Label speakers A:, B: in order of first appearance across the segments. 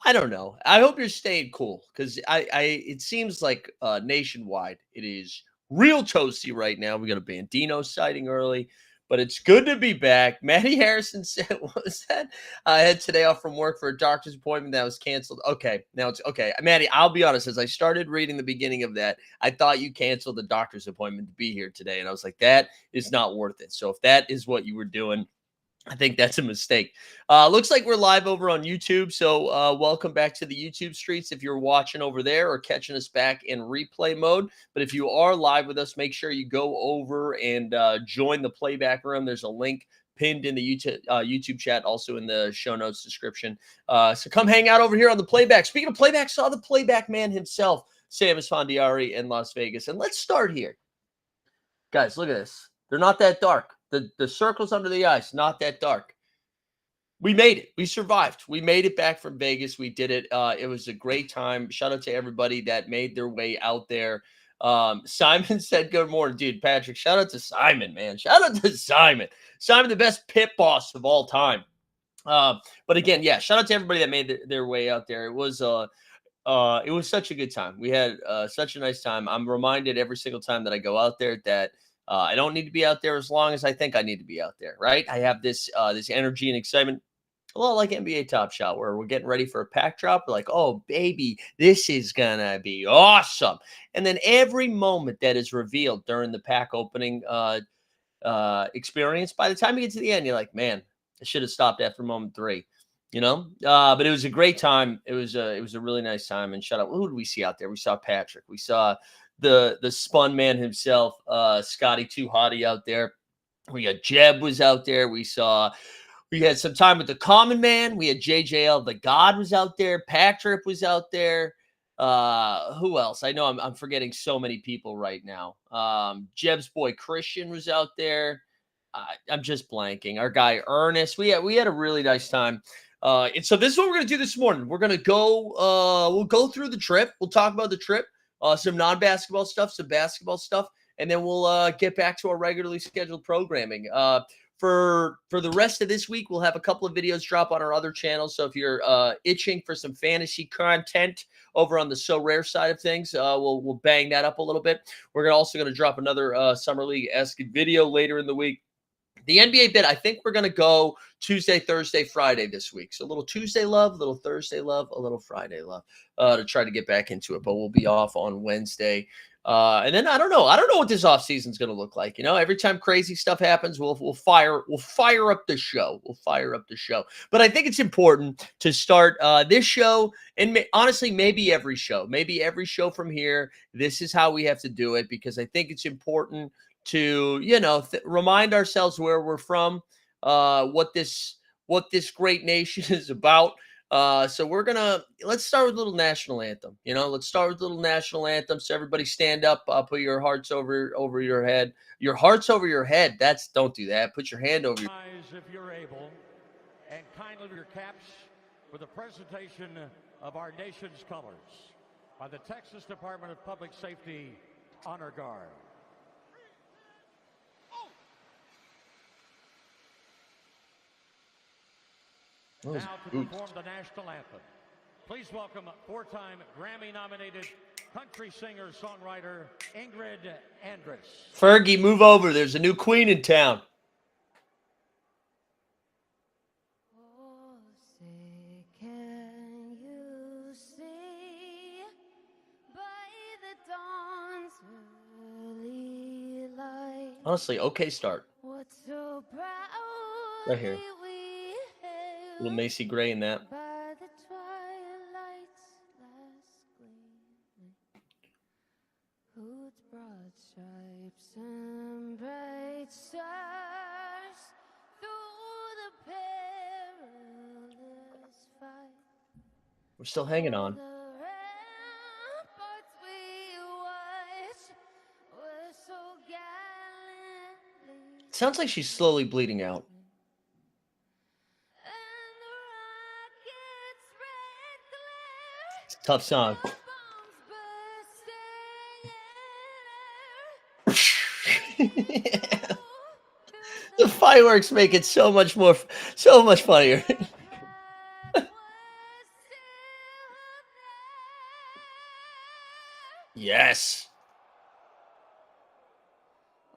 A: I don't know. I hope you're staying cool because it seems like nationwide it is real toasty right now. We got a Bandino sighting early, but it's good to be back. Maddie Harrison said, "What was that? I had today off from work for a doctor's appointment that was canceled." Okay, now it's okay, Maddie. I'll be honest. As I started reading the beginning of that, I thought you canceled the doctor's appointment to be here today, and I was like, that is not worth it. So if that is what you were doing, I think that's a mistake. Looks like we're live over on YouTube. So welcome back to the YouTube streets if you're watching over there or catching us back in replay mode. But if you are live with us, make sure you go over and join the playback room. There's a link pinned in the YouTube chat, also in the show notes description. So come hang out over here on the playback. Speaking of playback, saw the playback man himself, Sam Esfandiari in Las Vegas. And let's start here. Guys, look at this. They're not that dark. The circles under the ice, not that dark. We made it. We survived. We made it back from Vegas. We did it. It was a great time. Shout out to everybody that made their way out there. Simon said, good morning, dude. Patrick, shout out to Simon, man. Shout out to Simon. Simon, the best pit boss of all time. But again, yeah, shout out to everybody that made their way out there. It was such a good time. We had such a nice time. I'm reminded every single time that I go out there that I don't need to be out there as long as I think I need to be out there, right? I have this energy and excitement, a lot like NBA Top Shot, where we're getting ready for a pack drop. We're like, oh, baby, this is going to be awesome. And then every moment that is revealed during the pack opening experience, by the time you get to the end, you're like, man, I should have stopped after moment 3. But it was a great time. It was a really nice time. And shout out, who did we see out there? We saw Patrick. We saw the spun man himself, Scotty Too Hottie out there. We got Jeb was out there. We had some time with the Common Man. We had JJL the God was out there. Patrick was out there. Who else? I know I'm forgetting so many people right now. Jeb's boy Christian was out there. I'm just blanking. Our guy Ernest. We had a really nice time. And so this is what we're gonna do this morning. We're gonna go. We'll go through the trip. We'll talk about the trip. Some non-basketball stuff, some basketball stuff, and then we'll get back to our regularly scheduled programming. For the rest of this week, we'll have a couple of videos drop on our other channels. So if you're itching for some fantasy content over on the So Rare side of things, we'll bang that up a little bit. We're also going to drop another Summer League-esque video later in the week. The NBA bit, I think we're going to go Tuesday, Thursday, Friday this week. So a little Tuesday love, a little Thursday love, a little Friday love to try to get back into it. But we'll be off on Wednesday. And then I don't know what this offseason is going to look like. Every time crazy stuff happens, we'll fire up the show. We'll fire up the show. But I think it's important to start this show and honestly, maybe every show from here. This is how we have to do it because I think it's important to remind ourselves where we're from, what this great nation is about. So let's start with a little national anthem. Let's start with a little national anthem. So everybody stand up, put your hearts over your head. Your hearts over your head. Don't do that. Put your hand over your
B: eyes if you're able, and kindly your caps for the presentation of our nation's colors by the Texas Department of Public Safety Honor Guard. Now to perform the national anthem, please welcome 4-time Grammy-nominated country singer-songwriter Ingrid Andress.
A: Fergie, move over. There's a new queen in town.
C: Oh, say, can you see by the dawn's early light?
A: Honestly, okay start.
C: What's so proud
A: Right here. Little Macy Gray in that.
C: By the twilight's last gleaming, whose broad stripes and bright stars through the perilous fight.
A: We're still hanging on.
C: The ramparts we watched were so gallantly.
A: Sounds like she's slowly bleeding out. It's a tough song. The fireworks make it so much funnier. Yes.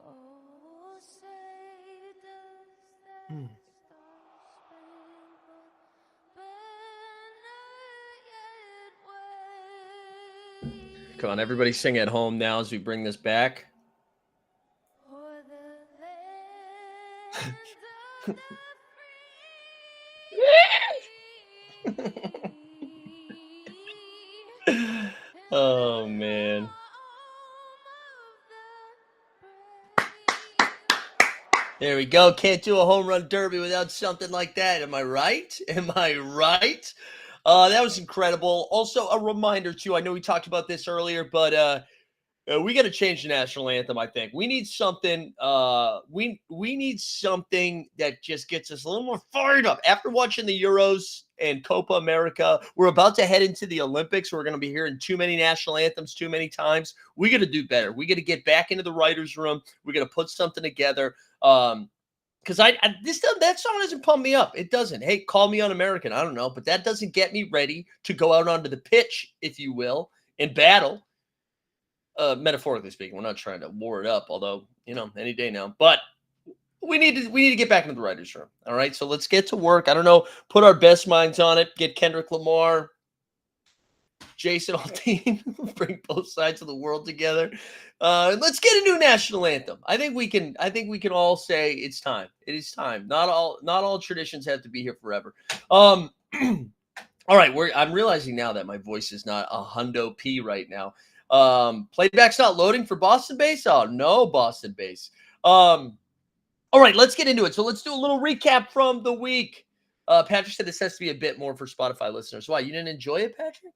C: Oh, say does that
A: Mm.
C: star-spangled banner yet
A: Come on, everybody sing at home now as we bring this back.
C: wave o'er the land of the free and
A: Oh,
C: the
A: man.
C: home of the brave.
A: There we go. Can't do a home run derby without something like that. Am I right? Am I right? That was incredible. Also, a reminder too. I know we talked about this earlier, but we got to change the national anthem. I think we need something. We need something that just gets us a little more fired up. After watching the Euros and Copa America, we're about to head into the Olympics. We're going to be hearing too many national anthems too many times. We got to do better. We got to get back into the writers' room. We got to put something together. Because that song doesn't pump me up. It doesn't. Hey, call me un-American. I don't know, but that doesn't get me ready to go out onto the pitch, if you will, in battle. Metaphorically speaking, we're not trying to war it up, although any day now. But we need to get back into the writers' room. All right, so let's get to work. I don't know, put our best minds on it. Get Kendrick Lamar, Jason Aldean, bring both sides of the world together. Let's get a new national anthem. I think we can all say it's time. It is time. Not all traditions have to be here forever. All right, I'm realizing now that my voice is not a hundo P right now. Playback's not loading for Boston Bass. Oh no, Boston Bass. All right, let's get into it. So let's do a little recap from the week. Patrick said this has to be a bit more for Spotify listeners. Why? You didn't enjoy it, Patrick?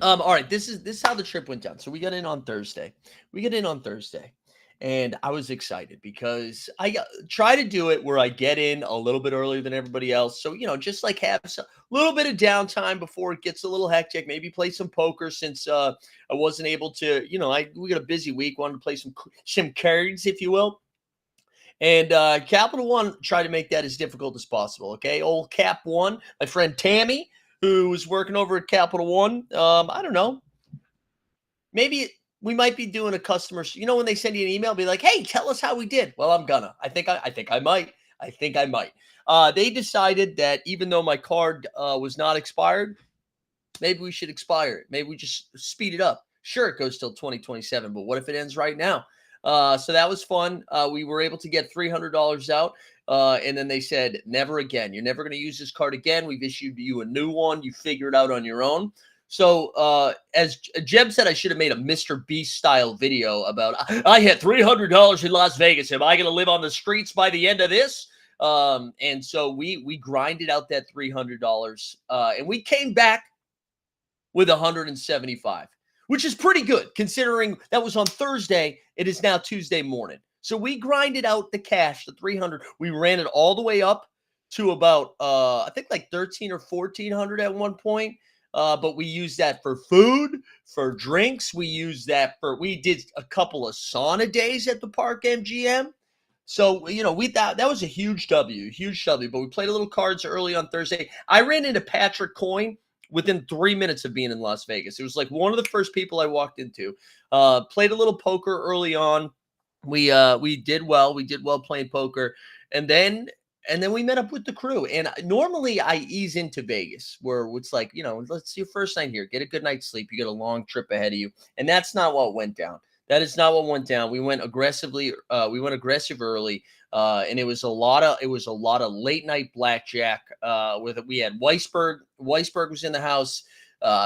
A: All right, this is how the trip went down. So we got in on Thursday. And I was excited because I try to do it where I get in a little bit earlier than everybody else. So, just like have a little bit of downtime before it gets a little hectic. Maybe play some poker since I wasn't able to, we got a busy week. Wanted to play some cards, if you will. And Capital One tried to make that as difficult as possible. Okay, old Cap One, my friend Tammy, who was working over at Capital One. I don't know. Maybe we might be doing a customer. When they send you an email, be like, "Hey, tell us how we did." Well, I'm gonna. I think I might. They decided that even though my card was not expired, maybe we should expire it. Maybe we just speed it up. Sure, it goes till 2027, but what if it ends right now? So that was fun. We were able to get $300 out. And then they said, never again. You're never going to use this card again. We've issued you a new one. You figure it out on your own. So as Jeb said, I should have made a Mr. Beast style video about, I had $300 in Las Vegas. Am I going to live on the streets by the end of this? And so we grinded out that $300 and we came back with 175, which is pretty good considering that was on Thursday. It is now Tuesday morning. So we grinded out the cash, the 300. We ran it all the way up to about, I think like 13 or 1400 at one point. But we used that for food, for drinks. We did a couple of sauna days at the Park MGM. So, we thought that was a huge W, but we played a little cards early on Thursday. I ran into Patrick Coyne within 3 minutes of being in Las Vegas. It was like one of the first people I walked into. Played a little poker early on. We did well. We did well playing poker. And then we met up with the crew. And normally I ease into Vegas where it's like, let's your first night here. Get a good night's sleep. You got a long trip ahead of you. And that's not what went down. That is not what went down. We went aggressively. We went aggressive early. And it was a lot of late night blackjack. We had Weisberg. Weisberg was in the house.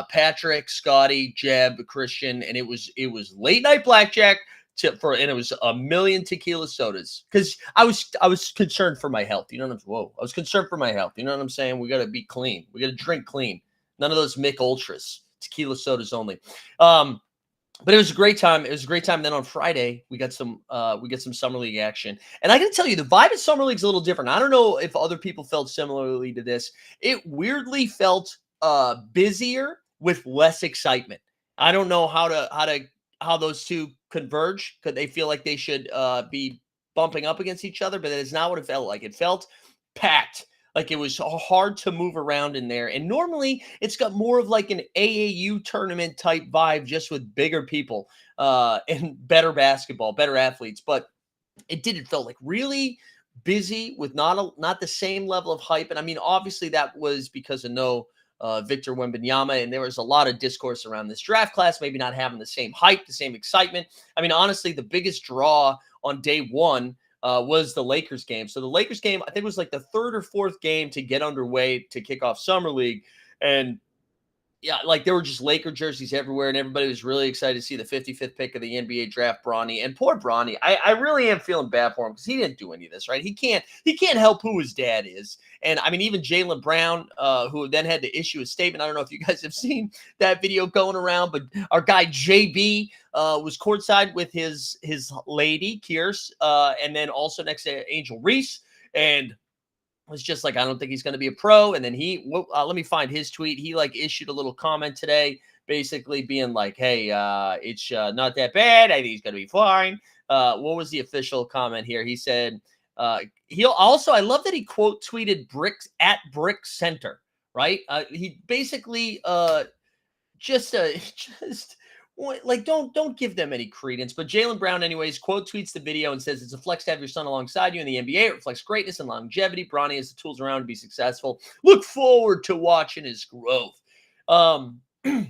A: Patrick, Scotty, Jeb, Christian, and it was late night blackjack. And it was a million tequila sodas because I was concerned for my health. You know what I'm saying? I was concerned for my health. You know what I'm saying? We got to be clean. We got to drink clean. None of those Mick Ultras. Tequila sodas only. But it was a great time. Then on Friday, we got some Summer League action. And I got to tell you, the vibe at Summer League is a little different. I don't know if other people felt similarly to this. It weirdly felt busier with less excitement. I don't know how those two converge. Could they feel like they should be bumping up against each other? But that is not what it felt like. It felt packed. Like, it was hard to move around in there. And normally it's got more of like an AAU tournament type vibe, just with bigger people and better basketball, better athletes. But it felt like really busy with not the same level of hype. And I mean, obviously that was because of no Victor Wembanyama, and there was a lot of discourse around this draft class, maybe not having the same hype, the same excitement. I mean, honestly, the biggest draw on day one was the Lakers game. So the Lakers game, I think, was like the third or fourth game to get underway to kick off Summer League. And yeah, like there were just Laker jerseys everywhere, and everybody was really excited to see the 55th pick of the NBA draft, Bronny. And poor Bronny, I really am feeling bad for him because he didn't do any of this, right? He can't help who his dad is. And I mean, even Jaylen Brown, who then had to issue a statement. I don't know if you guys have seen that video going around, but our guy JB was courtside with his lady, Kierce, and then also next to Angel Reese. And was just like, I don't think he's going to be a pro. And then let me find his tweet. He like issued a little comment today, basically being like, hey, it's not that bad. I think he's going to be fine. What was the official comment here? He said, he'll also, I love that he quote tweeted Brick Center, right? He basically just like don't give them any credence. But Jaylen Brown, anyways, quote tweets the video and says, it's a flex to have your son alongside you in the NBA. It reflects greatness and longevity. Bronny has the tools around to be successful. Look forward to watching his growth. Yeah,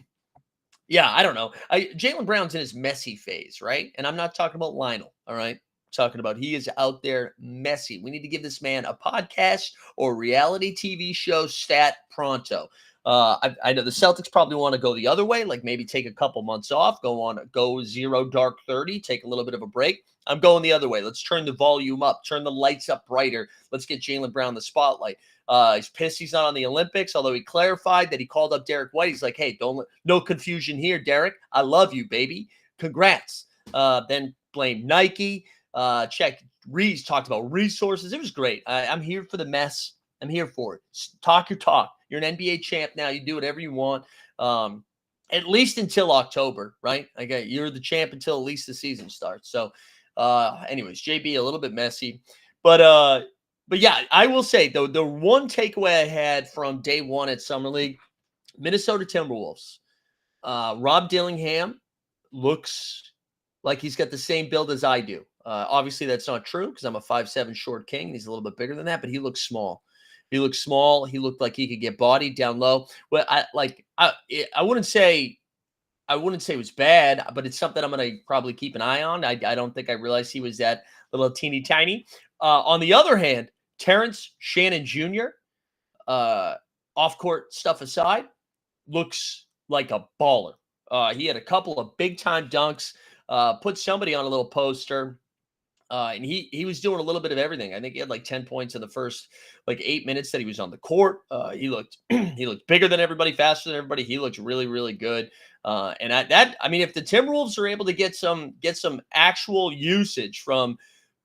A: I don't know. Jaylen Brown's in his messy phase, right? And I'm not talking about Lionel, all right? I'm talking about he is out there messy. We need to give this man a podcast or reality TV show stat pronto. I know the Celtics probably want to go the other way, like maybe take a couple months off, go 0 dark 30, take a little bit of a break. I'm going the other way. Let's turn the volume up, turn the lights up brighter. Let's get Jaylen Brown the spotlight. He's pissed he's not on the Olympics, although he clarified that he called up Derek White. He's like, hey, no confusion here, Derek. I love you, baby. Congrats. Then blame Nike. Check. Reese talked about resources. It was great. I'm here for the mess. I'm here for it. Talk your talk. You're an NBA champ now. You do whatever you want, at least until October, right? Okay, you're the champ until at least the season starts. So, anyways, JB a little bit messy, but yeah, I will say though, the one takeaway I had from day one at Summer League, Minnesota Timberwolves, Rob Dillingham looks like he's got the same build as I do. Obviously, that's not true because I'm a 5'7" short king. He's a little bit bigger than that, but he looks small. He looked small. He looked like he could get bodied down low. Well, I wouldn't say it was bad, but it's something I'm going to probably keep an eye on. I don't think I realized he was that little teeny tiny. On the other hand, Terrence Shannon Jr., off-court stuff aside, looks like a baller. He had a couple of big-time dunks, put somebody on a little poster. And he was doing a little bit of everything. I think he had like 10 points in the first like 8 minutes that he was on the court. He looked bigger than everybody, faster than everybody. He looked really, really good. And I mean, if the Timberwolves are able to get some actual usage from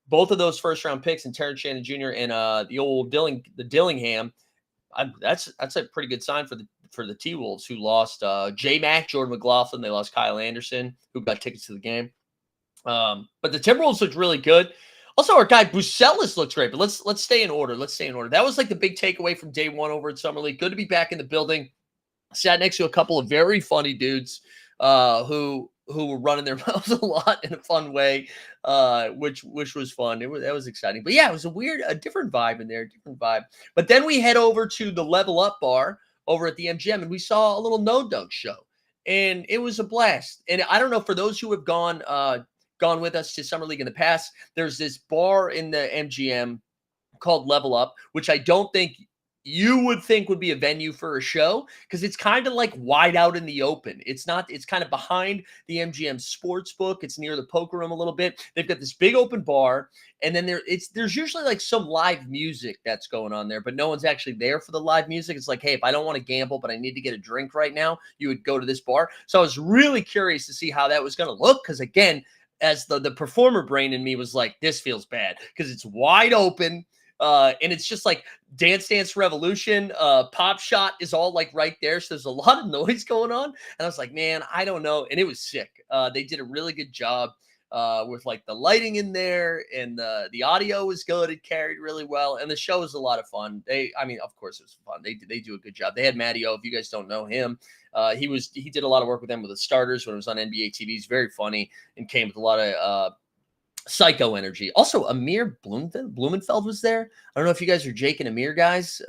A: both of those first round picks and Terrence Shannon Jr. and the Dillingham, that's a pretty good sign for the T-Wolves, who lost J-Mac, Jordan McLaughlin. They lost Kyle Anderson, who got tickets to the game. But the Timberwolves looked really good. Also, our guy Bucelis looks great. But let's stay in order. That was like the big takeaway from day one over at Summer League. Good to be back in the building. Sat next to a couple of very funny dudes who were running their mouths a lot in a fun way, which was fun. That was exciting. But yeah, it was a different vibe in there, But then we head over to the Level Up bar over at the MGM, and we saw a little No Dunk show, and it was a blast. And I don't know, for those who have gone with us to Summer League in the past, there's this bar in the MGM called Level Up, which I don't think you would think would be a venue for a show, because it's kind of like wide out in the open. It's kind of behind the MGM sports book. It's near the poker room a little bit. They've got this big open bar, and then there's usually like some live music that's going on there, but no one's actually there for the live music. It's like, hey, if I don't want to gamble, but I need to get a drink right now, you would go to this bar. So I was really curious to see how that was going to look, because again, as the performer brain in me was like, this feels bad because it's wide open. And it's just like Dance Dance Revolution, Pop Shot is all like right there. So there's a lot of noise going on. And I was like, man, I don't know. And it was sick. They did a really good job. with like the lighting in there, and the audio was good. It carried really well, and the show was a lot of fun. I mean, of course, it was fun. They do a good job. They had Matty O. If you guys don't know him, he did a lot of work with them with the starters when it was on NBA TV. He's very funny and came with a lot of psycho energy. Also, Amir Blumenfeld was there. I don't know if you guys are Jake and Amir guys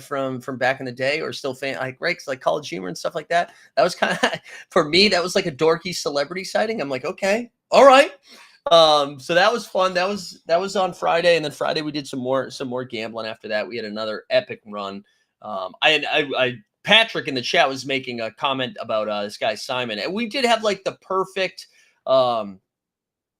A: from back in the day, or still like college humor and stuff like that. That was kind of for me. That was like a dorky celebrity sighting. I'm like, okay, all right. So that was fun. That was on Friday, and then Friday we did some more gambling. After that, we had another epic run. Patrick in the chat was making a comment about this guy Simon, and we did have like the perfect.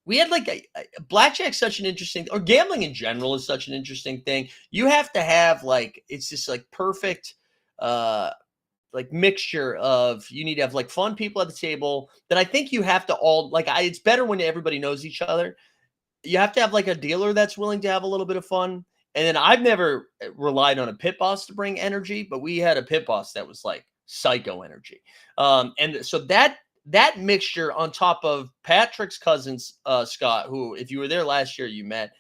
A: We had like blackjack's such an interesting, or gambling in general is such an interesting thing. You have to have like, it's just like perfect, like mixture of, you need to have like fun people at the table that I think you have to all like, it's better when everybody knows each other. You have to have like a dealer that's willing to have a little bit of fun. And then I've never relied on a pit boss to bring energy, but we had a pit boss that was like psycho energy. And so that mixture on top of Patrick's cousins, Scott, who, if you were there last year, you met,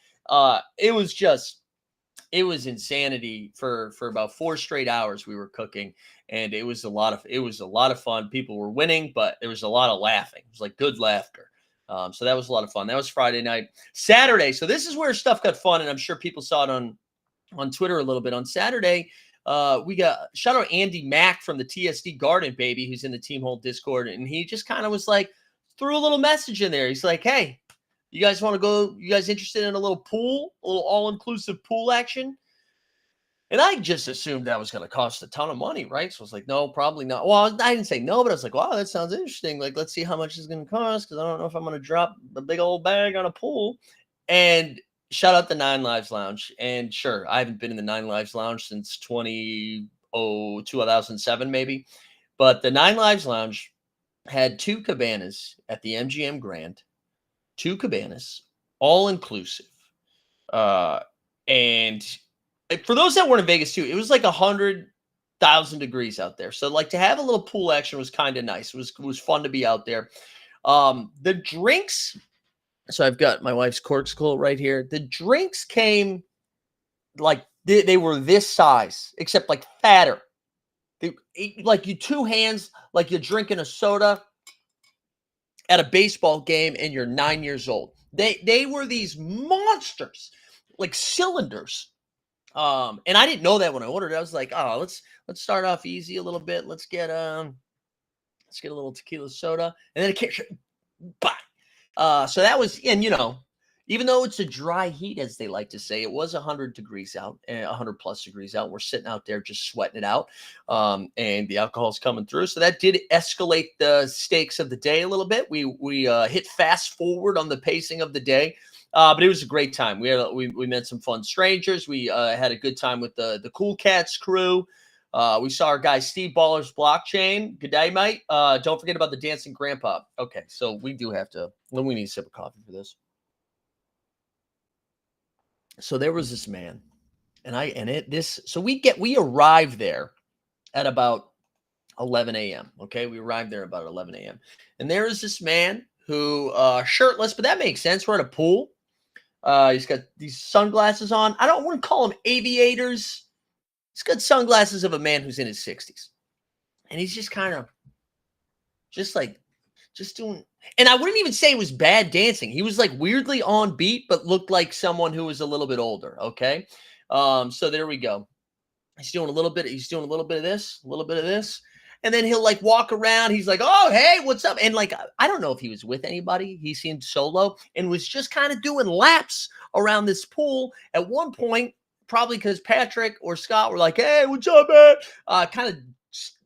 A: it was insanity for about 4 straight hours we were cooking. And it was a lot of fun. People were winning, but there was a lot of laughing. It was like good laughter. So that was a lot of fun. That was Friday night. Saturday. So this is where stuff got fun. And I'm sure people saw it on Twitter a little bit. On Saturday, we got shout out Andy Mack from the TSD Garden, baby, who's in the Team Hold Discord. And he just kind of was like, threw a little message in there. He's like, hey, you guys want to go? You guys interested in a little all-inclusive pool action? And I just assumed that was going to cost a ton of money, right? So I was like, no, probably not. Well, I didn't say no, but I was like, wow, that sounds interesting. Like, let's see how much it's going to cost, because I don't know if I'm going to drop a big old bag on a pool. And shout out the Nine Lives Lounge. And sure, I haven't been in the Nine Lives Lounge since 2007, maybe. But the Nine Lives Lounge had 2 cabanas at the MGM Grand, 2 cabanas, all inclusive. And for those that weren't in Vegas too, it was like 100,000 degrees out there. So like to have a little pool action was kind of nice. It was fun to be out there. The drinks. So I've got my wife's corkscrew right here. The drinks came like they were this size, except like fatter. Like you 2 hands, like you're drinking a soda at a baseball game and you're 9 years old. They were these monsters, like cylinders. And I didn't know that when I ordered it. I was like, oh, let's start off easy a little bit. Let's get a little tequila soda, and then it can't. So that was, and even though it's a dry heat, as they like to say, it was 100 degrees out, 100 plus degrees out. We're sitting out there just sweating it out, and the alcohol's coming through. So that did escalate the stakes of the day a little bit. We hit fast forward on the pacing of the day. But it was a great time. We met some fun strangers. We had a good time with the Cool Cats crew. We saw our guy Steve Baller's Blockchain. Good day, mate. Don't forget about the Dancing Grandpa. Okay, so we need a sip of coffee for this. So there was this man, so we arrived there at about 11 a.m. Okay, we arrived there about 11 a.m. And there is this man who shirtless, but that makes sense. We're at a pool. He's got these sunglasses on. I wouldn't call them aviators. He's got sunglasses of a man who's in his 60s. And he's just kind of just doing, and I wouldn't even say it was bad dancing. He was like weirdly on beat, but looked like someone who was a little bit older. Okay. So there we go. He's doing a little bit of this, a little bit of this. And then he'll like walk around. He's like, oh, hey, what's up? And like, I don't know if he was with anybody. He seemed solo and was just kind of doing laps around this pool. At one point, probably because Patrick or Scott were like, hey, what's up, man? Kind of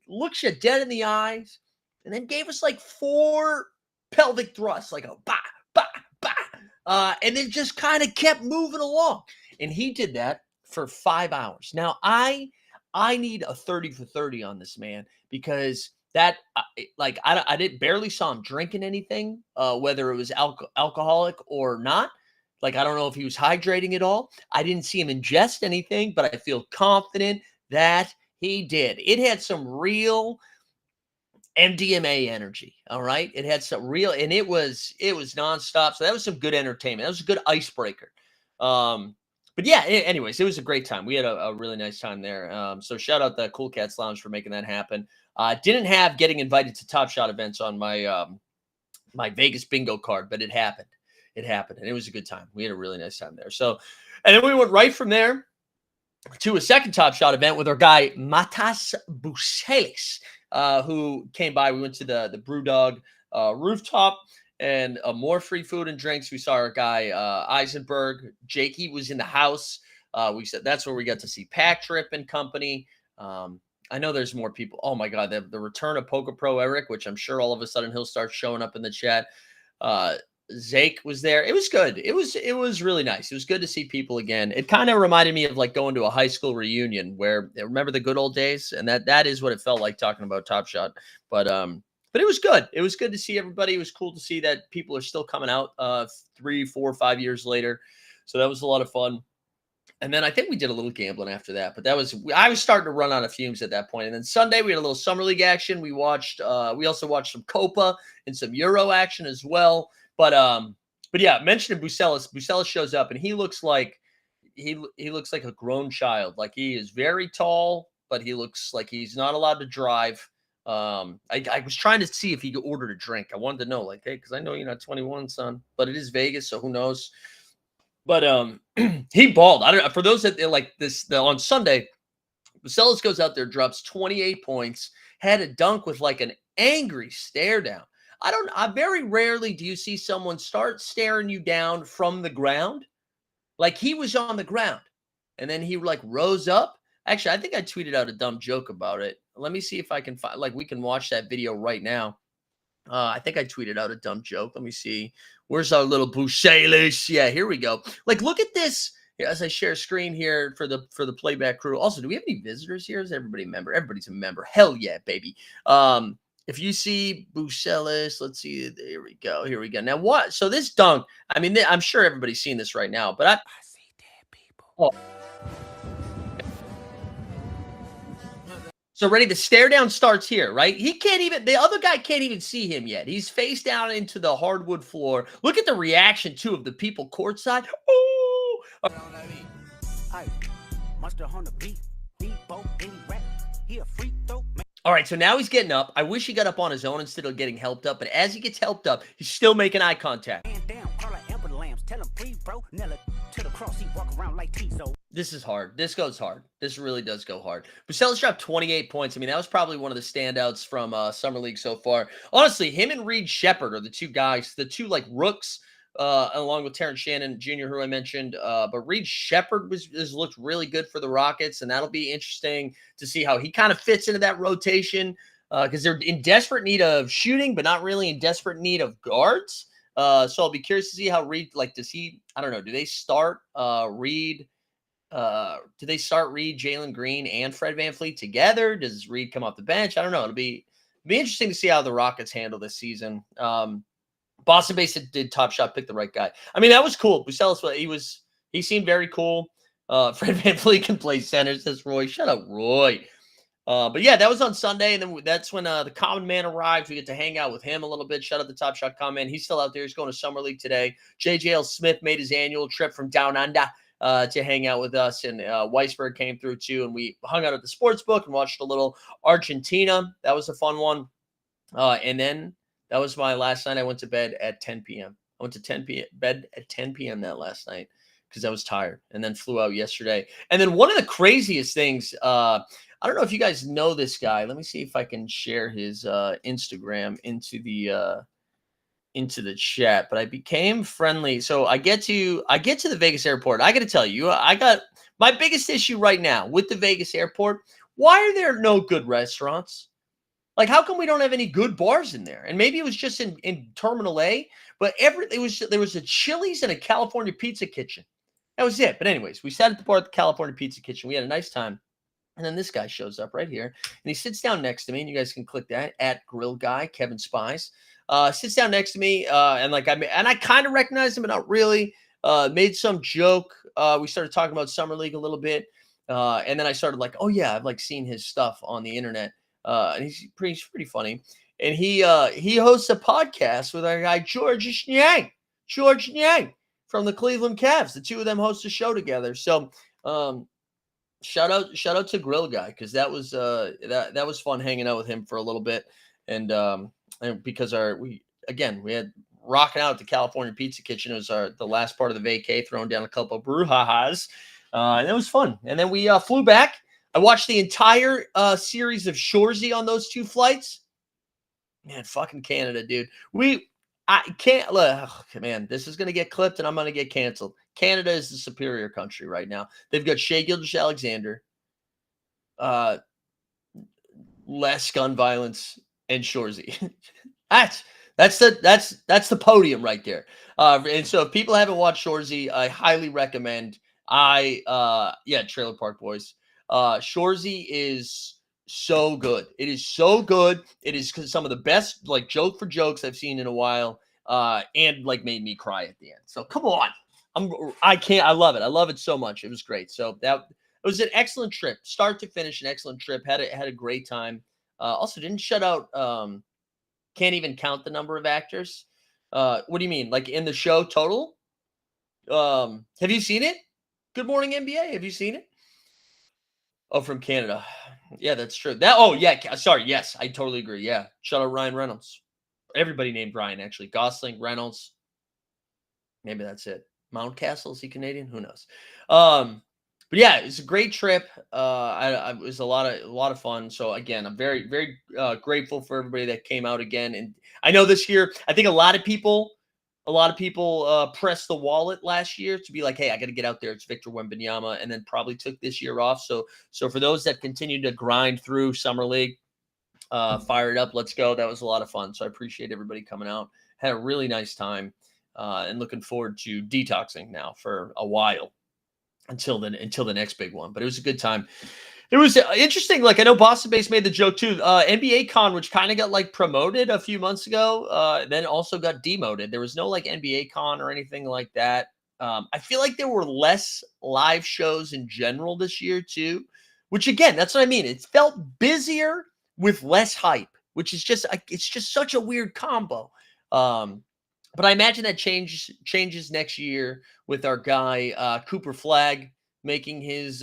A: looks you dead in the eyes and then gave us like 4 pelvic thrusts, like a bah, bah, bah. And then just kind of kept moving along. And he did that for 5 hours. Now, I need a 30 for 30 on this man, because that I didn't barely saw him drinking anything, whether it was alcoholic or not. Like, I don't know if he was hydrating at all. I didn't see him ingest anything, but I feel confident that he did. It had some real MDMA energy. All right. It had some real, and it was nonstop. So that was some good entertainment. That was a good icebreaker. But yeah, anyways, it was a great time. We had a really nice time there. So shout out the Cool Cats Lounge for making that happen. Didn't have getting invited to Top Shot events on my my Vegas bingo card, but it happened. It happened, and it was a good time. We had a really nice time there. So, and then we went right from there to a second Top Shot event with our guy Matas Buselis, who came by. We went to the Brewdog rooftop and more free food and drinks. We saw our guy Eisenberg. Jakey was in the house. We said that's where we got to see Patrick and company. I know there's more people. Oh my God, the return of Poker Pro Eric, which I'm sure all of a sudden he'll start showing up in the chat. Zake was there. It was good. It was really nice. It was good to see people again. It kind of reminded me of like going to a high school reunion where remember the good old days, and that is what it felt like talking about Top Shot. But it was good. It was good to see everybody. It was cool to see that people are still coming out 3, 4, 5 years later. So that was a lot of fun. And then I think we did a little gambling after that, but I was starting to run out of fumes at that point. And then Sunday we had a little summer league action. We also watched some Copa and some Euro action as well. But yeah, mentioning Buselis. Buselis shows up and he looks like a grown child. Like he is very tall, but he looks like he's not allowed to drive. I was trying to see if he could order a drink. I wanted to know, like, hey, because I know you're not 21, son, but it is Vegas, so who knows? But he balled. I don't know. For those that like this on Sunday, Buselis goes out there, drops 28 points, had a dunk with like an angry stare down. I very rarely do you see someone start staring you down from the ground. Like he was on the ground and then he like rose up. Actually, I think I tweeted out a dumb joke about it. Let me see if I can find, like, we can watch that video right now. I think I tweeted out a dumb joke. Let me see. Where's our little Buselis? Yeah, here we go. Like, look at this. As I share screen here for the playback crew. Also, do we have any visitors here? Is everybody a member? Everybody's a member. Hell yeah, baby. If you see Buselis, let's see. There we go. Here we go. Now what? So this dunk, I mean, I'm sure everybody's seen this right now, but I see dead people. Oh. So ready, the stare down starts here, right? The other guy can't even see him yet. He's face down into the hardwood floor. Look at the reaction, too, of the people courtside. Oh! All right, so now he's getting up. I wish he got up on his own instead of getting helped up. But as he gets helped up, he's still making eye contact. This is hard. This goes hard. This really does go hard. Buselis dropped 28 points. I mean, that was probably one of the standouts from Summer League so far. Honestly, him and Reed Shepherd are the two guys, the two like rooks, along with Terrence Shannon Jr., who I mentioned. But Reed Shepherd has looked really good for the Rockets, and that'll be interesting to see how he kind of fits into that rotation because they're in desperate need of shooting, but not really in desperate need of guards. So I'll be curious to see how Reed, like, does he, I don't know, do they start Reed? Do they start Reed, Jalen Green, and Fred VanVleet together? Does Reed come off the bench? I don't know. It'll be interesting to see how the Rockets handle this season. Boston Base did Top Shot, pick the right guy. I mean, that was cool. Buselis, he seemed very cool. Fred VanVleet can play center, says Roy. Shut up, Roy. But yeah, that was on Sunday, and then that's when the Common Man arrived. We get to hang out with him a little bit. Shout out the Top Shot Common Man. He's still out there. He's going to Summer League today. JJL Smith made his annual trip from down under to hang out with us, and Weisberg came through too, and we hung out at the sports book and watched a little Argentina. That was a fun one. And then that was my last night. I went to bed at 10 p.m. I went to bed at 10 p.m. that last night because I was tired, and then flew out yesterday. And then one of the craziest things, I don't know if you guys know this guy. Let me see if I can share his Instagram into the chat. But I became friendly. So I get to the Vegas airport. I got to tell you, I got my biggest issue right now with the Vegas airport. Why are there no good restaurants? Like, how come we don't have any good bars in there? And maybe it was just in Terminal A, but there was a Chili's and a California Pizza Kitchen. That was it. But anyways, we sat at the bar at the California Pizza Kitchen. We had a nice time. And then this guy shows up right here, and he sits down next to me, and you guys can click that at Grill Guy, Kevin Spies. Sits down next to me, and I kind of recognized him, but not really. Made some joke. We started talking about Summer League a little bit, and then I started like, oh yeah, I've like seen his stuff on the internet. And he's pretty funny. And he hosts a podcast with our guy George Niang from the Cleveland Cavs. The two of them host a show together. So shout out to Grill Guy, because that was that was fun hanging out with him for a little bit. And because we had rocking out at the California Pizza Kitchen. It was the last part of the vacay, throwing down a couple of brouhahas, and it was fun. And then we flew back. I watched the entire series of Shoresy on those 2 flights. Man, fucking Canada, dude. I can't. Man, this is gonna get clipped, and I'm gonna get canceled. Canada is the superior country right now. They've got Shea Gilgeous-Alexander, less gun violence, and Shoresy. That's the podium right there. And so if people haven't watched Shoresy, I highly recommend. Trailer Park Boys. Shoresy is so good. It is so good. It is some of the best, like, joke for jokes I've seen in a while, and like made me cry at the end. So come on. I love it. I love it so much. It was great. So it was an excellent trip, start to finish, an excellent trip. Had a great time. Also didn't shut out, can't even count the number of actors. What do you mean? Like in the show total? Have you seen it? Good Morning NBA. Have you seen it? Oh, from Canada. Yeah, that's true. Sorry. Yes, I totally agree. Yeah. Shout out Ryan Reynolds. Everybody named Ryan, actually. Gosling, Reynolds. Maybe that's it. Mountcastle, is he Canadian? Who knows? But yeah, it's a great trip. It was a lot of fun. So again, I'm very, very grateful for everybody that came out again. And I know this year, I think a lot of people pressed the wallet last year to be like, hey, I got to get out there. It's Victor Wembanyama, and then probably took this year off. So for those that continue to grind through Summer League, fire it up. Let's go. That was a lot of fun. So I appreciate everybody coming out. Had a really nice time, and looking forward to detoxing now for a while until the next big one. But it was a good time. It was interesting. Like, I know Boston Base made the joke too. NBA Con, which kind of got like promoted a few months ago, then also got demoted. There was no like NBA Con or anything like that. I feel like there were less live shows in general this year too, which again, that's what I mean. It felt busier with less hype, which is it's just such a weird combo. But I imagine that changes next year with our guy Cooper Flagg making his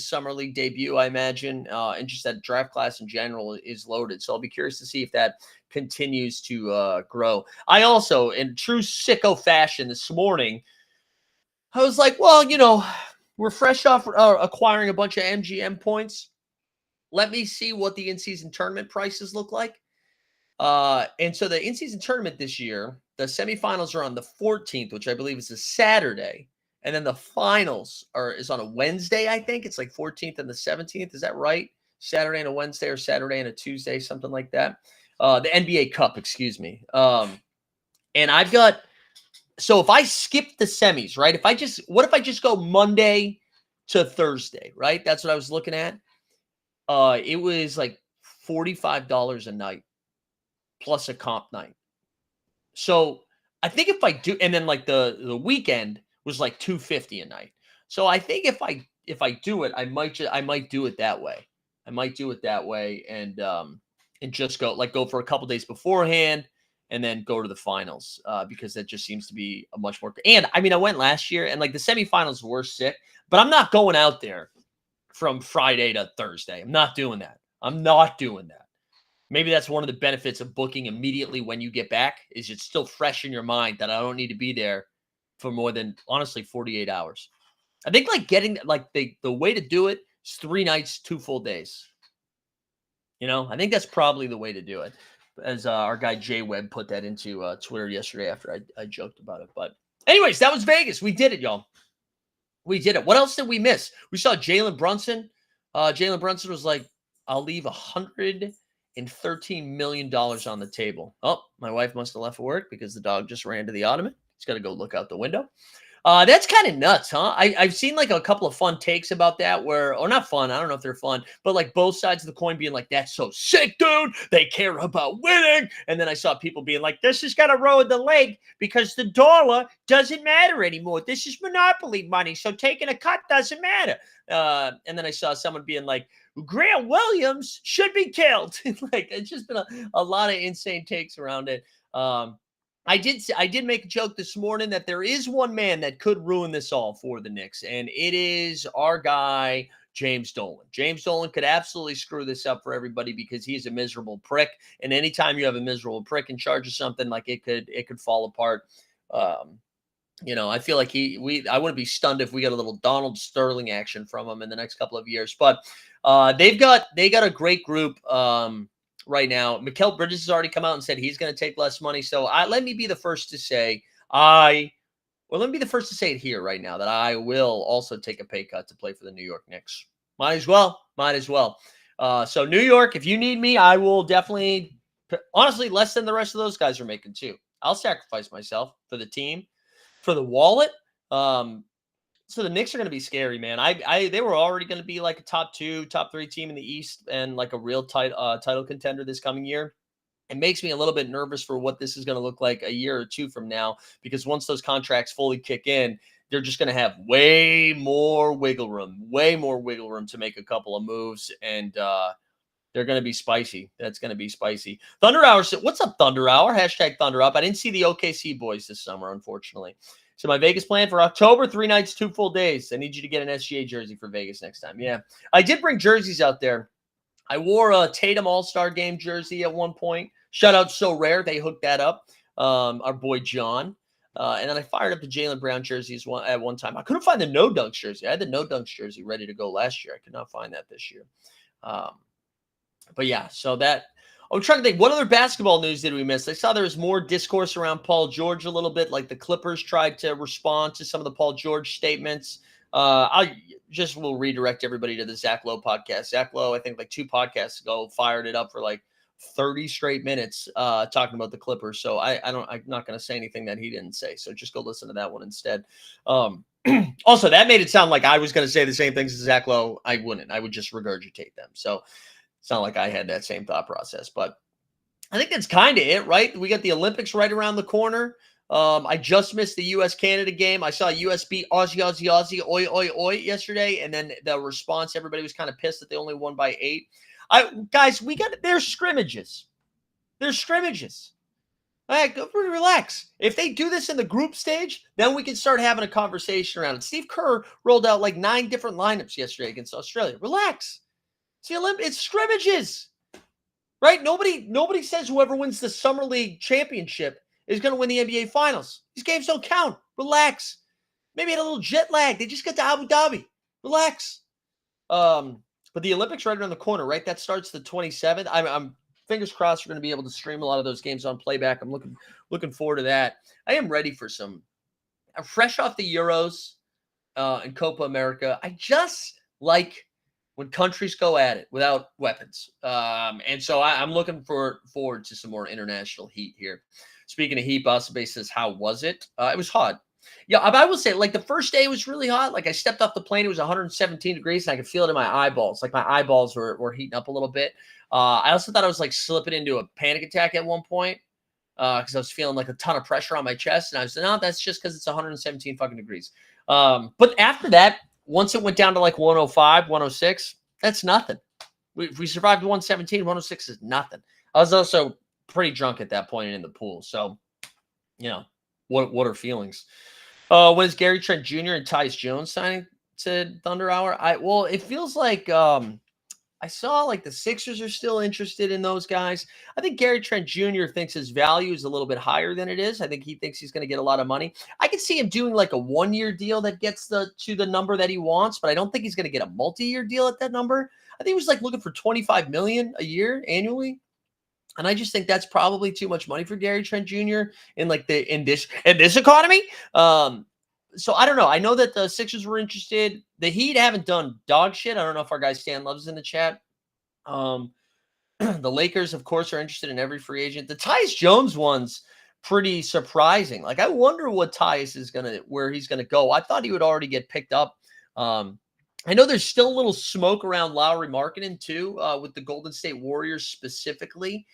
A: summer league debut, I imagine, and just that draft class in general is loaded. So I'll be curious to see if that continues to grow. I also, in true sicko fashion this morning, I was like, well, we're fresh off acquiring a bunch of MGM points. Let me see what the in-season tournament prices look like. And so the in-season tournament this year, the semifinals are on the 14th, which I believe is a Saturday. And then the finals is on a Wednesday, I think. It's like 14th and the 17th. Is that right? Saturday and a Wednesday, or Saturday and a Tuesday, something like that. The NBA Cup, excuse me. And I've got, so if I skip the semis, right? What if I just go Monday to Thursday, right? That's what I was looking at. It was like $45 a night plus a comp night. So I think if I do, and then like the weekend was like $250 a night. So I think if I do it, I might do it that way. I might do it that way and just go for a couple days beforehand and then go to the finals, because that just seems to be a much more. And I mean, I went last year and like the semifinals were sick, but I'm not going out there from Friday to Thursday. I'm not doing that. Maybe that's one of the benefits of booking immediately when you get back, is it's still fresh in your mind that I don't need to be there for more than, honestly, 48 hours. I think like getting like the way to do it is 3 nights, 2 full days. I think that's probably the way to do it. As our guy Jay Webb put that into Twitter yesterday after I joked about it. But anyways, that was Vegas. We did it, y'all. We did it. What else did we miss? We saw Jalen Brunson. Jalen Brunson was like, I'll leave $113 million on the table. Oh, my wife must have left for work because the dog just ran to the ottoman. He's got to go look out the window. That's kind of nuts, huh? I've seen like a couple of fun takes about that or not fun. I don't know if they're fun, but like both sides of the coin being like, that's so sick, dude. They care about winning. And then I saw people being like, this is going to ruin the league because the dollar doesn't matter anymore. This is monopoly money. So taking a cut doesn't matter. And then I saw someone being like, Grant Williams should be killed. Like, it's just been a lot of insane takes around it. I did make a joke this morning that there is one man that could ruin this all for the Knicks, and it is our guy, James Dolan. James Dolan could absolutely screw this up for everybody because he's a miserable prick. And anytime you have a miserable prick in charge of something, like it could fall apart. I feel like I wouldn't be stunned if we got a little Donald Sterling action from him in the next couple of years. But they got a great group. Right now, Mikal Bridges has already come out and said he's going to take less money. So let me be the first to say let me be the first to say it here right now that I will also take a pay cut to play for the New York Knicks. Might as well. So New York, if you need me, I will definitely, honestly, less than the rest of those guys are making too. I'll sacrifice myself for the team, for the wallet. So the Knicks are going to be scary, man. They were already going to be like a top 2, top 3 team in the East and like a real title contender this coming year. It makes me a little bit nervous for what this is going to look like a year or two from now, because once those contracts fully kick in, they're just going to have way more wiggle room to make a couple of moves, and they're going to be spicy. That's going to be spicy. Thunder Hour, what's up, Thunder Hour? Hashtag Thunder Up. I didn't see the OKC boys this summer, unfortunately. So my Vegas plan for October, 3 nights, 2 full days. I need you to get an SGA jersey for Vegas next time. Yeah, I did bring jerseys out there. I wore a Tatum All-Star Game jersey at one point. Shout out So Rare. They hooked that up. Our boy John. And then I fired up the Jaylen Brown jerseys at one time. I couldn't find the No Dunks jersey. I had the No Dunks jersey ready to go last year. I could not find that this year. But yeah, so that – I'm trying to think, what other basketball news did we miss? I saw there was more discourse around Paul George a little bit, like the Clippers tried to respond to some of the Paul George statements. I just will redirect everybody to the Zach Lowe podcast. Zach Lowe, I think like 2 podcasts ago, fired it up for like 30 straight minutes talking about the Clippers. So I'm not going to say anything that he didn't say. So just go listen to that one instead. Also, that made it sound like I was going to say the same things as Zach Lowe. I wouldn't. I would just regurgitate them. So it's not like I had that same thought process, but I think that's kind of it, right? We got the Olympics right around the corner. I just missed the U.S.-Canada game. I saw U.S. beat Aussie, oi, oi, oi yesterday, and then the response, everybody was kind of pissed that they only won by 8. Guys, there's scrimmages. There's scrimmages. All right, go relax. If they do this in the group stage, then we can start having a conversation around it. Steve Kerr rolled out like 9 different lineups yesterday against Australia. Relax. It's scrimmages, right? Nobody says whoever wins the Summer League championship is going to win the NBA Finals. These games don't count. Relax. Maybe had a little jet lag. They just got to Abu Dhabi. Relax. But the Olympics right around the corner, right? That starts the 27th. I'm fingers crossed we're going to be able to stream a lot of those games on playback. I'm looking forward to that. I am ready for I'm fresh off the Euros and Copa America. I just like when countries go at it without weapons. And so I'm looking forward to some more international heat here. Speaking of heat, Bossabay says, how was it? It was hot. Yeah, I will say, like, the first day was really hot. Like, I stepped off the plane, it was 117 degrees, and I could feel it in my eyeballs. Like, my eyeballs were heating up a little bit. I also thought I was, like, slipping into a panic attack at one point because I was feeling, like, a ton of pressure on my chest. And I was like, no, that's just because it's 117 fucking degrees. But after that, once it went down to, like, 105, 106, that's nothing. If we survived 117, 106 is nothing. I was also pretty drunk at that point and in the pool. So, you know, what are feelings? When is Gary Trent Jr. and Tyus Jones signing to Thunder Hour? It feels like I saw like the Sixers are still interested in those guys. I think Gary Trent Jr. thinks his value is a little bit higher than it is. I think he thinks he's going to get a lot of money. I could see him doing like a 1-year deal that gets to the number that he wants, but I don't think he's going to get a multi-year deal at that number. I think he was like looking for $25 million a year annually. And I just think that's probably too much money for Gary Trent Jr. in this economy. So I don't know. I know that the Sixers were interested. The Heat haven't done dog shit. I don't know if our guy Stan Loves in the chat. The Lakers, of course, are interested in every free agent. The Tyus Jones one's pretty surprising. Like, I wonder what Tyus is where he's gonna go. I thought he would already get picked up. I know there's still a little smoke around Lauri Markkanen too, with the Golden State Warriors specifically.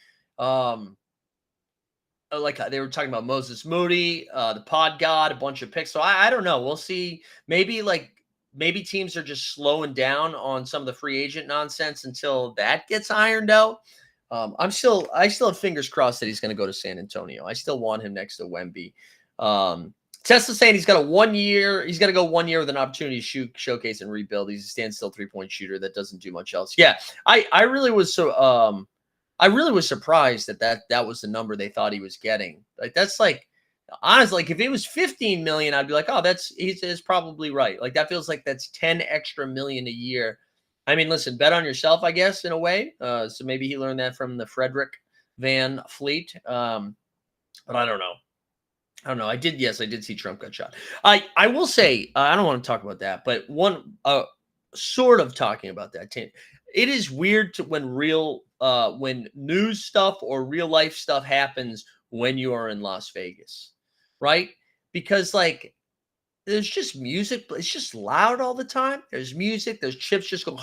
A: Like they were talking about Moses Moody, the Pod God, a bunch of picks. So I don't know. We'll see. Maybe teams are just slowing down on some of the free agent nonsense until that gets ironed out. I still have fingers crossed that he's going to go to San Antonio. I still want him next to Wemby. Tesla's saying he's got a 1 year. He's got to go 1 year with an opportunity to showcase and rebuild. He's a standstill 3-point shooter that doesn't do much else. Yeah, I really was surprised that was the number they thought he was getting. Like, that's like, honestly, like if it was 15 million, I'd be like, oh, he's probably right. Like, that feels like that's 10 extra million a year. I mean, listen, bet on yourself, I guess, in a way. So maybe he learned that from the Frederick Van Fleet. But I don't know. I did see Trump got shot. I will say, I don't want to talk about that, but sort of talking about that. It is weird when news stuff or real life stuff happens when you are in Las Vegas, right? Because like there's just music, but it's just loud all the time. There's music, there's chips just go,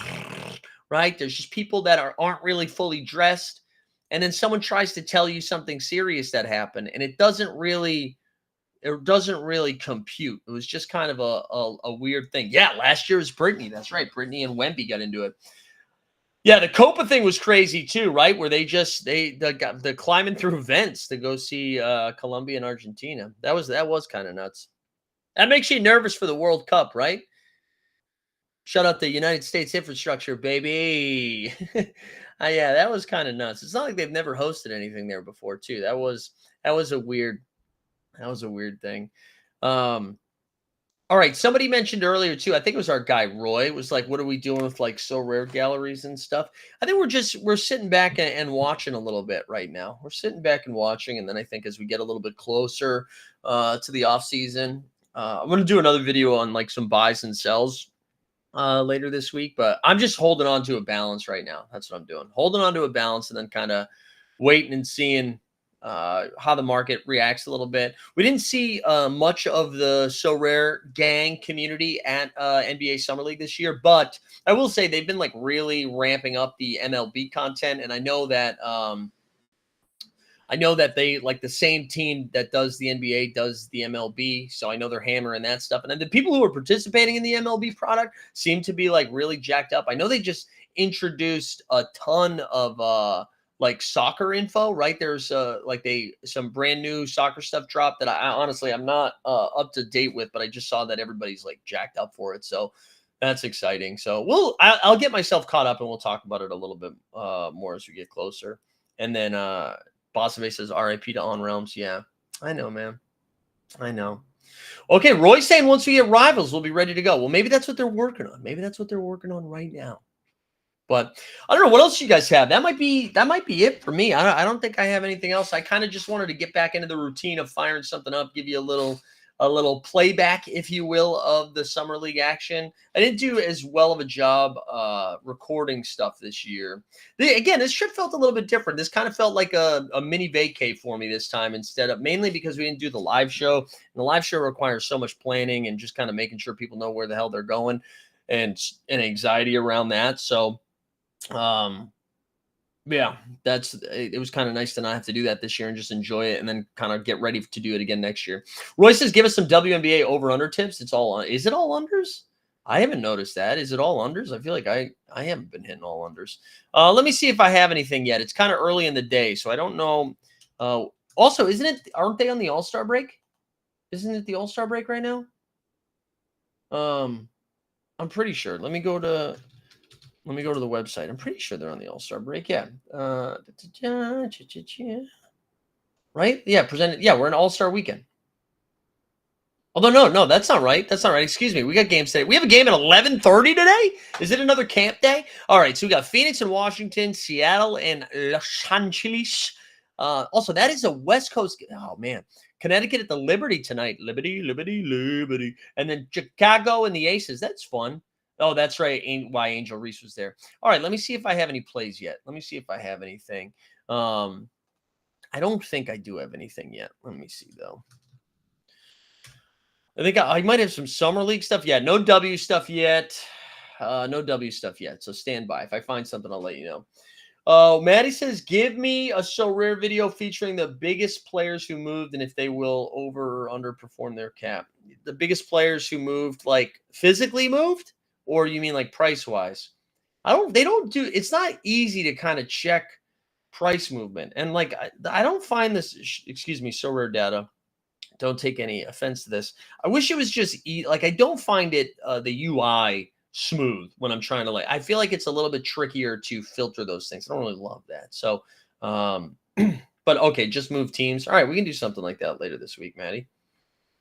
A: right? There's just people that aren't really fully dressed. And then someone tries to tell you something serious that happened, and it doesn't really compute. It was just kind of a weird thing. Yeah, last year was Britney. That's right. Britney and Wemby got into it. Yeah, the Copa thing was crazy too, right? Where they got the climbing through vents to go see Colombia and Argentina. That was kind of nuts. That makes you nervous for the World Cup, right? Shut up the United States infrastructure, baby. Yeah, that was kind of nuts. It's not like they've never hosted anything there before, too. That was a weird thing. All right, somebody mentioned earlier too, I think it was our guy Roy, was like, what are we doing with like So Rare galleries and stuff? I think we're sitting back and watching a little bit right now. We're sitting back and watching, and then I think as we get a little bit closer to the off season, I'm going to do another video on like some buys and sells later this week, but I'm just holding on to a balance right now. That's what I'm doing. Holding on to a balance and then kind of waiting and seeing how the market reacts a little bit. We didn't see much of the So Rare gang community at NBA Summer League this year, but I will say they've been like really ramping up the MLB content, and I know that they like the same team that does the NBA does the MLB, so I know they're hammering that stuff. And then the people who are participating in the MLB product seem to be like really jacked up. I know they just introduced a ton of like soccer info, right? There's some brand new soccer stuff dropped that I honestly I'm not up to date with, but I just saw that everybody's like jacked up for it, so that's exciting. So I'll get myself caught up and we'll talk about it a little bit more as we get closer. And then Bossave says RIP to On Realms. Yeah, I know, man. I know. Okay, Roy's saying once we get Rivals, we'll be ready to go. Well, maybe that's what they're working on. Maybe that's what they're working on right now. But I don't know what else you guys have. That might be it for me. I don't think I have anything else. I kind of just wanted to get back into the routine of firing something up, give you a little playback, if you will, of the Summer League action. I didn't do as well of a job recording stuff this year. Again, this trip felt a little bit different. This kind of felt like a mini vacay for me this time, mainly because we didn't do the live show. And the live show requires so much planning and just kind of making sure people know where the hell they're going and anxiety around that. So yeah, it was kind of nice to not have to do that this year and just enjoy it and then kind of get ready to do it again next year. Roy says, give us some WNBA over-under tips. Is it all unders? I haven't noticed that. Is it all unders? I feel like I haven't been hitting all unders. Let me see if I have anything yet. It's kind of early in the day, so I don't know. Also, aren't they on the All-Star break? Isn't it the All-Star break right now? I'm pretty sure. Let me go to the website. I'm pretty sure they're on the All-Star break. Yeah. Right? Yeah, presented. Yeah, we're in All-Star weekend. Although, no, that's not right. That's not right. Excuse me. We got games today. We have a game at 11:30 today? Is it another camp day? All right, so we got Phoenix and Washington, Seattle and Los Angeles. Also, that is a West Coast. Oh, man. Connecticut at the Liberty tonight. Liberty. And then Chicago and the Aces. That's fun. Oh, that's right. Why Angel Reese was there. All right, let me see if I have any plays yet. Let me see if I have anything. I don't think I do have anything yet. Let me see though. I think I might have some summer league stuff. Yeah, no W stuff yet. No W stuff yet. So stand by. If I find something, I'll let you know. Maddie says, give me a So Rare video featuring the biggest players who moved and if they will over or underperform their cap. The biggest players who moved, like physically moved, or you mean like price wise? It's not easy to kind of check price movement. And like, I don't find this, excuse me, So Rare data. Don't take any offense to this. I wish it was just like, I don't find it, the UI smooth when I'm trying to I feel like it's a little bit trickier to filter those things. I don't really love that. So, but okay, just move teams. All right, we can do something like that later this week, Maddie.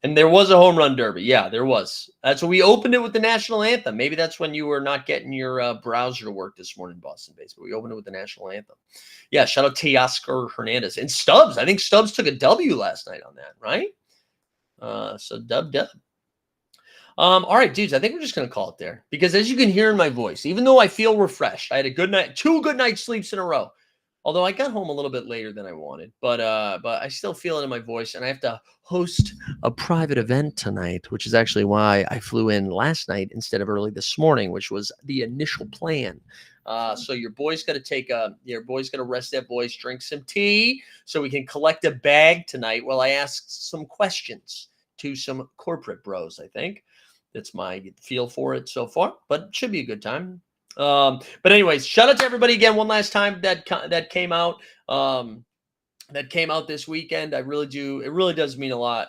A: And there was a home run derby. Yeah, there was. That's what we opened it with the national anthem. Maybe that's when you were not getting your browser to work this morning, Boston based. But we opened it with the national anthem. Yeah, shout out to Teoscar Hernandez and Stubbs. I think Stubbs took a W last night on that, right? So dub. All right, dudes, I think we're just going to call it there because as you can hear in my voice, even though I feel refreshed, I had a good night, 2 good night sleeps in a row. Although I got home a little bit later than I wanted, but I still feel it in my voice and I have to host a private event tonight, which is actually why I flew in last night instead of early this morning, which was the initial plan. So your boy's got to rest that voice, drink some tea so we can collect a bag tonight while I ask some questions to some corporate bros, I think. That's my feel for it so far, but it should be a good time. But anyways, shout out to everybody again one last time that came out this weekend. I really do. It really does mean a lot.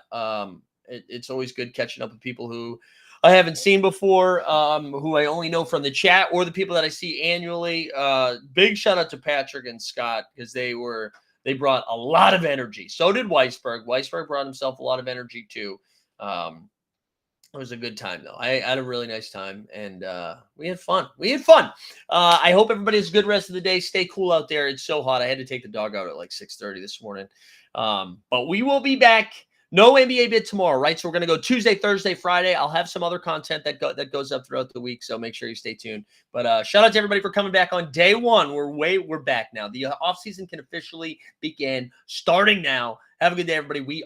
A: It's always good catching up with people who I haven't seen before, who I only know from the chat or the people that I see annually. Big shout out to Patrick and Scott because they brought a lot of energy. So did Weisberg. Weisberg brought himself a lot of energy too. It was a good time, though. I had a really nice time, and we had fun. I hope everybody has a good rest of the day. Stay cool out there. It's so hot. I had to take the dog out at like 6:30 this morning. But we will be back. No NBA bit tomorrow, right? So we're going to go Tuesday, Thursday, Friday. I'll have some other content that goes up throughout the week, so make sure you stay tuned. But shout out to everybody for coming back on day one. We're back now. The offseason can officially begin starting now. Have a good day, everybody. We